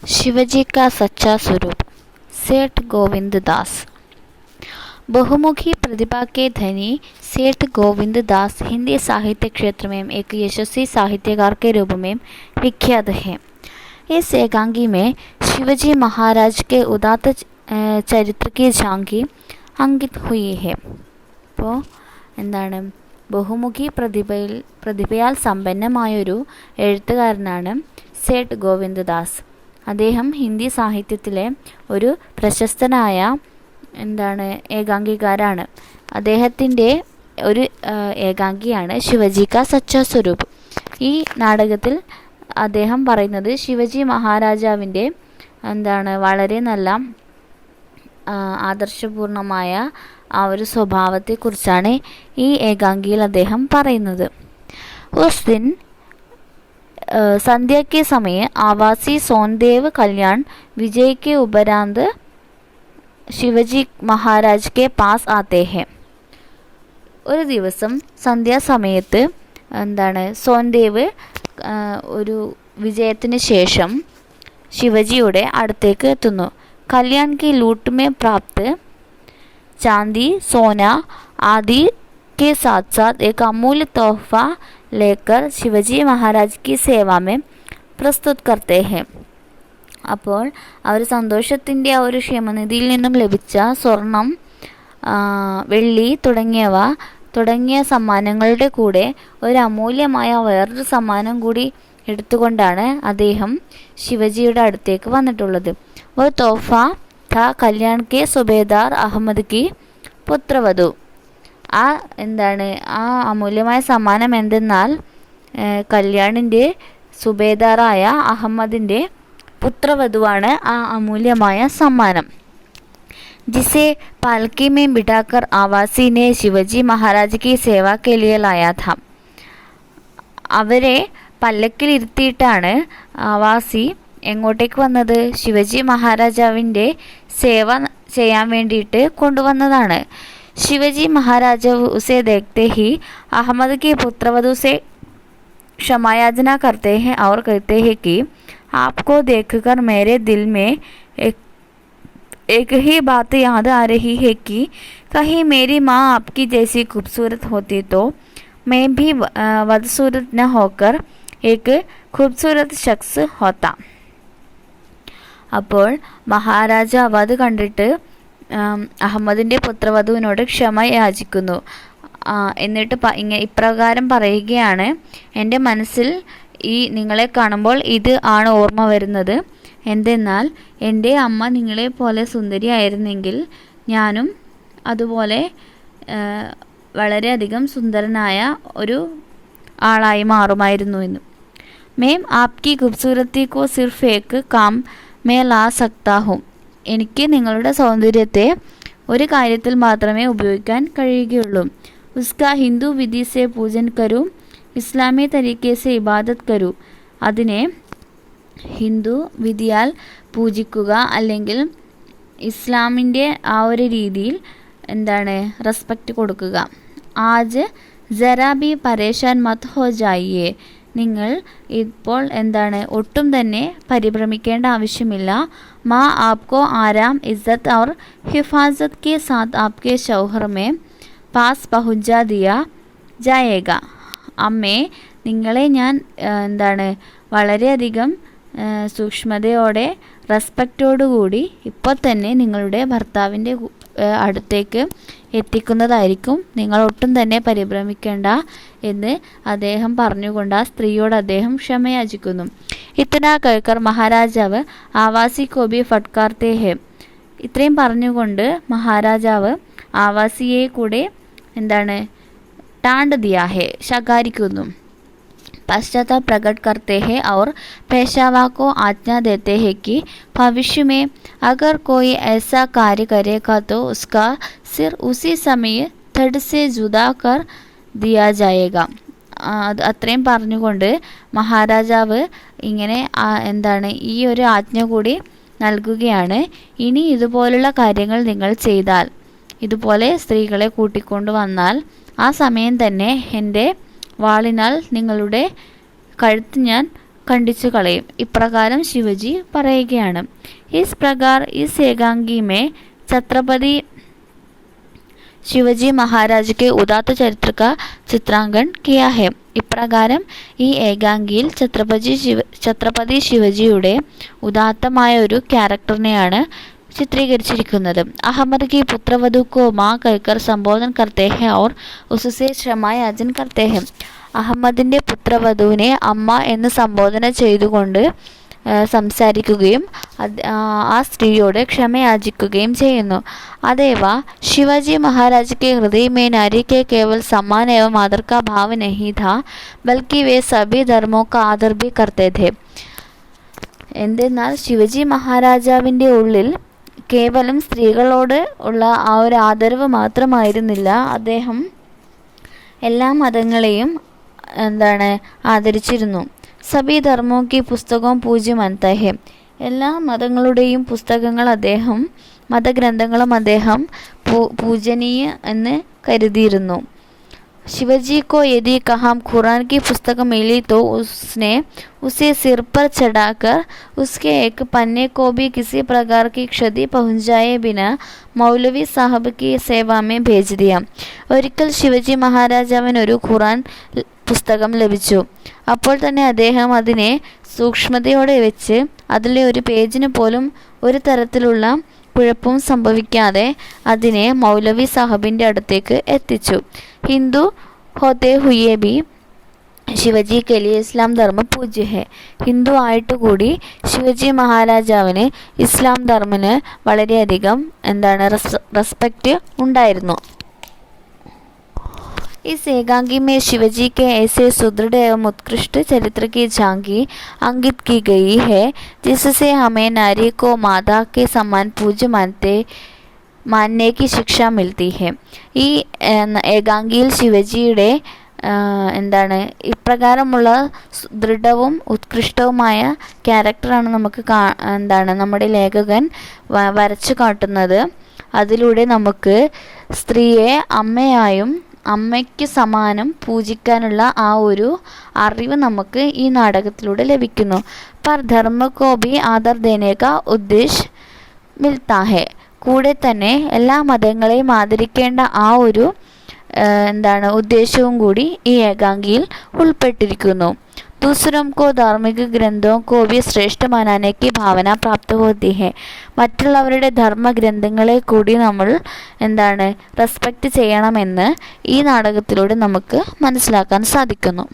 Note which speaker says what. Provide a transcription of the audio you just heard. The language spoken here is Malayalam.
Speaker 1: शिवजी का सच्चा स्वरूप। सेठ गोविंद दास। बहुमुखी प्रतिभा के धनी सेठ गोविंद दास हिंदी साहित्य क्षेत्र में एक यशस्वी साहित्यकार के रूप में विख्यात हैं। इस एकांगी में शिवजी महाराज के उदात्त चरित्र की झांकी अंकित हुई है। അപ്പോൾ എന്താണ്, ബഹുമുഖി പ്രതിഭയാൽ സമ്പന്നമായൊരു എഴുത്തുകാരനാണ് സേഠ് ഗോവിന്ദ് ദാസ്. അദ്ദേഹം ഹിന്ദി സാഹിത്യത്തിലെ ഒരു പ്രശസ്തനായ ഏകാംഗികാരാണ്. അദ്ദേഹത്തിൻ്റെ ഒരു ഏകാംഗിയാണ് ശിവജി കാ സച്ചാ സ്വരൂപ്. ഈ നാടകത്തിൽ അദ്ദേഹം പറയുന്നത് ശിവജി മഹാരാജാവിൻ്റെ വളരെ നല്ല ആദർശപൂർണമായ ആ ഒരു സ്വഭാവത്തെക്കുറിച്ചാണ് ഈ ഏകാംഗിയിൽ അദ്ദേഹം പറയുന്നത്. ഉസ് ദിൻ संध्या के समय आवासी सोनदेव कल्याण विजय के उपरांत शिवजी महाराज के पास आते हैं. ഒരു ദിവസം സന്ധ്യാസമയത്ത് സോൻദേവ് ഒരു വിജയത്തിന് ശേഷം ശിവജിയുടെ അടുത്തേക്ക് എത്തുന്നു. കല്യാൺ की लूट में प्राप्त चांदी सोना आदि के साथ साथ एक अमूल्य तोहफा लेकर शिवजी महाराज की सेवा में प्रस्तुत करते हैं. അപ്പോൾ അവർ സന്തോഷത്തിൻ്റെ ആ ഒരു ക്ഷേമനിധിയിൽ നിന്നും ലഭിച്ച സ്വർണം, വെള്ളി തുടങ്ങിയ സമ്മാനങ്ങളുടെ കൂടെ ഒരു അമൂല്യമായ വേറൊരു സമ്മാനം കൂടി എടുത്തുകൊണ്ടാണ് അദ്ദേഹം ശിവജിയുടെ അടുത്തേക്ക് വന്നിട്ടുള്ളത്. वो तोहफा था कल्याण के सुबेदार अहमद की पुत्रवधु. ആ അമൂല്യമായ സമ്മാനം എന്തെന്നാൽ കല്യാണിൻ്റെ സുബേദാറായ അഹമ്മദിൻ്റെ പുത്രവധുവാണ് ആ അമൂല്യമായ സമ്മാനം. जिसे पालकी में बिठाकर आवासी ने शिवजी महाराज की सेवा के लिए लाया था. അവരെ പല്ലക്കിലിരുത്തിയിട്ടാണ് ആവാസി എങ്ങോട്ടേക്ക് വന്നത്? ശിവജി മഹാരാജാവിൻ്റെ സേവ ചെയ്യാൻ വേണ്ടിയിട്ട് കൊണ്ടുവന്നതാണ്. शिवजी महाराज उसे देखते ही अहमद की पुत्रवधु से क्षमा याचना करते हैं और कहते हैं कि आपको देखकर मेरे दिल में एक ही बात याद आ रही है कि कहीं मेरी माँ आपकी जैसी खूबसूरत होती तो मैं भी बदसूरत न होकर एक खूबसूरत शख्स होता. അപ്പോൾ മഹാരാജാവ് അത് കണ്ടിട്ട് അഹമ്മദിൻ്റെ പുത്രവധുവിനോട് ക്ഷമ യാചിക്കുന്നു. എന്നിട്ട് ഇപ്രകാരം പറയുകയാണ്, എൻ്റെ മനസ്സിൽ നിങ്ങളെ കാണുമ്പോൾ ഇത് ആണ് ഓർമ്മ വരുന്നത്. എന്തെന്നാൽ എൻ്റെ അമ്മ നിങ്ങളെപ്പോലെ സുന്ദരിയായിരുന്നെങ്കിൽ ഞാനും അതുപോലെ വളരെയധികം സുന്ദരനായ ഒരു ആളായി മാറുമായിരുന്നു എന്ന്. മേം ആപ്കി ഖൂബ്സൂരത്തി കോ സിർഫ് ഏക് കാം മേ ലാ സക്താ ഹൂം. എനിക്ക് നിങ്ങളുടെ സൗന്ദര്യത്തെ ഒരു കാര്യത്തിൽ മാത്രമേ ഉപയോഗിക്കാൻ കഴിയുകയുള്ളൂ. ഉസ്കാ ഹിന്ദു വിധി സെ പൂജൻ കരൂ, ഇസ്ലാമി തരീക്കെ സെ ഇബാദത്ത് കരൂ. അതിനെ ഹിന്ദു വിധിയാൽ പൂജിക്കുക, അല്ലെങ്കിൽ ഇസ്ലാമിൻ്റെ ആ ഒരു രീതിയിൽ റെസ്പെക്റ്റ് കൊടുക്കുക. ആജ് ജറാ ബി പരേഷാൻ മത് ഹോ ജായിയേ. നിങ്ങൾ ഇപ്പോൾ ഒട്ടും തന്നെ പരിഭ്രമിക്കേണ്ട ആവശ്യമില്ല. മാ ആപ്കോ ആരാം ഇസ്സത്ത് और हिफाजत के साथ आपके शौहर में पास पहुंचा दिया जाएगा. അമ്മേ, നിങ്ങളെ ഞാൻ വളരെയധികം സൂക്ഷ്മതയോടെ റെസ്പെക്റ്റോടുകൂടി ഇപ്പോൾ തന്നെ നിങ്ങളുടെ ഭർത്താവിൻ്റെ അടുത്തേക്ക് എത്തിക്കുന്നതായിരിക്കും. നിങ്ങൾ ഒട്ടും തന്നെ പരിഭ്രമിക്കേണ്ട എന്ന് അദ്ദേഹം പറഞ്ഞുകൊണ്ട് ആ സ്ത്രീയോട് അദ്ദേഹം ക്ഷമയാചിക്കുന്നു. ഇത്തനാ കേൾക്കർ മഹാരാജാവ് ആവാസി കോബി ഫട്കാർത്തേ ഹെ. ഇത്രയും പറഞ്ഞുകൊണ്ട് മഹാരാജാവ് ആവാസിയെ കൂടെ ടാണ്ട് ദിയാ ഹെ, ശകാരിക്കുന്നു. पश्चाताप प्रकट करते हैं और पेशवा को आज्ञा देते हैं कि भविष्य में अगर कोई ऐसा कार्य करेगा तो उसका सिर उसी समय धड़ से जुदा कर दिया जाएगा. അത്രയും പറഞ്ഞുകൊണ്ട് മഹാരാജാവ് ഇങ്ങനെ ഈ ഒരു ആജ്ഞ കൂടി നൽകുകയാണ്. ഇനി ഇതുപോലുള്ള കാര്യങ്ങൾ നിങ്ങൾ ചെയ്താൽ, ഇതുപോലെ സ്ത്രീകളെ കൂട്ടിക്കൊണ്ടു വന്നാൽ ആ സമയം തന്നെ എൻ്റെ വാളിനാൽ നിങ്ങളുടെ കഴുത്ത് ഞാൻ ഖണ്ഡിച്ചു കളയും. ഇപ്രകാരം ശിവജി പറയുകയാണ്, ഇസ് പ്രകാർ ഇസ് ഏകാംഗി മേ ഛത്രപതി ശിവജി മഹാരാജ് കെ ഉദാത്ത ചരിത്ര കാ ചിത്രാങ്കൻ കിയാ ഹെ. ഇപ്രകാരം ഈ ഏകാംഗിയിൽ ഛത്രപതി ശിവജിയുടെ ഉദാത്തമായ ഒരു ക്യാരക്ടറിനെയാണ് ചിത്രീകരിച്ചിരിക്കുന്നത്. അഹമ്മദ് की पुत्रवधू को मां कहकर संबोधन करते हैं और उससे क्षमा याचन करते हैं. അഹമ്മദിൻ്റെ പുത്രവധുവിനെ അമ്മ എന്ന് സംബോധന ചെയ്തുകൊണ്ട് സംസാരിക്കുകയും ആ സ്ത്രീയോട് ക്ഷമയാചിക്കുകയും ചെയ്യുന്നു. അതേവ शिवाजी महाराज के हृदय में नारी के केवल सम्मान एवं आदर का भाव नहीं था, बल्कि वे सभी धर्मों का आदर भी करते थे. എന്തെന്നാൽ ശിവജി മഹാരാജാവിൻ്റെ ഉള്ളിൽ കേവലം സ്ത്രീകളോട് ഉള്ള ആ ഒരു ആദരവ് മാത്രമായിരുന്നില്ല, അദ്ദേഹം എല്ലാ മതങ്ങളെയും ആദരിച്ചിരുന്നു. സബി ധർമ്മോ കി പുസ്തകവും പൂജ്യം അന്തഹെ. എല്ലാ മതങ്ങളുടെയും മതഗ്രന്ഥങ്ങളും അദ്ദേഹം പൂജനീയ എന്ന് കരുതിയിരുന്നു. शिवजी को यदि कहाँ कुरान की पुस्तक मिली तो उसने उसे सिर पर चढ़ाकर उसके एक पन्ने को भी किसी प्रकार की क्षति पहुंचाए बिना मौलवी साहब की सेवा में भेज दिया. ഒരിക്കൽ ശിവജി മഹാരാജാവിന് ഒരു ഖുറാൻ പുസ്തകം ലഭിച്ചു. അപ്പോൾ തന്നെ അദ്ദേഹം അതിനെ സൂക്ഷ്മതയോടെ വെച്ച് അതിലെ ഒരു പേജിന് പോലും ഒരു തരത്തിലുള്ള കുഴപ്പവും സംഭവിക്കാതെ അതിനെ മൗലവി സാഹബിൻ്റെ അടുത്തേക്ക് എത്തിച്ചു. ഹിന്ദു ഹോത്തെ ഹുയെ ബി ശിവജി കെ ലിയെ ഇസ്ലാം ധർമ്മ പൂജ്യ ഹെ. ഹിന്ദു ആയിട്ട് കൂടി ശിവജി മഹാരാജാവിന് ഇസ്ലാം ധർമ്മന് വളരെയധികം റെസ്പെക്റ്റ് ഉണ്ടായിരുന്നു. इस एकांगी में शिवजी के ऐसे सुदृढ़ एवं उत्कृष्ट चरित्र की झांकी अंकित की गई है जिससे हमें नारी को माता के समान पूज्य मानने की शिक्षा मिलती है. ഈ ഏകാംഗിയിൽ ശിവജിയുടെ ഇപ്രകാരമുള്ള ദൃഢവും ഉത്കൃഷ്ടവുമായ ക്യാരക്ടറാണ് നമുക്ക് നമ്മുടെ ലേഖകൻ വരച്ചു കാട്ടുന്നത്. അതിലൂടെ നമുക്ക് സ്ത്രീയെ അമ്മയ്ക്ക് സമാനം പൂജിക്കാനുള്ള ആ ഒരു അറിവ് നമുക്ക് ഈ നാടകത്തിലൂടെ ലഭിക്കുന്നു. പർ ധർമ്മ കോ ഭി ആദർ ദേനെ കാ ഉദ്ദേശ് മിൽത്താ ഹെ. കൂടെ തന്നെ എല്ലാ മതങ്ങളെയും ആദരിക്കേണ്ട ആ ഒരു ഉദ്ദേശവും കൂടി ഈ ഏകാംഗിയിൽ ഉൾപ്പെട്ടിരിക്കുന്നു. दूसरों को धार्मिक ग्रंथों को भी श्रेष्ठ मानने की भावना प्राप्त होती है. മറ്റുള്ളവരുടെ ധർമ്മഗ്രന്ഥങ്ങളെ കൂടി നമ്മൾ റെസ്പെക്റ്റ് ചെയ്യണമെന്ന് ഈ നാടകത്തിലൂടെ നമുക്ക് മനസ്സിലാക്കാൻ സാധിക്കുന്നു.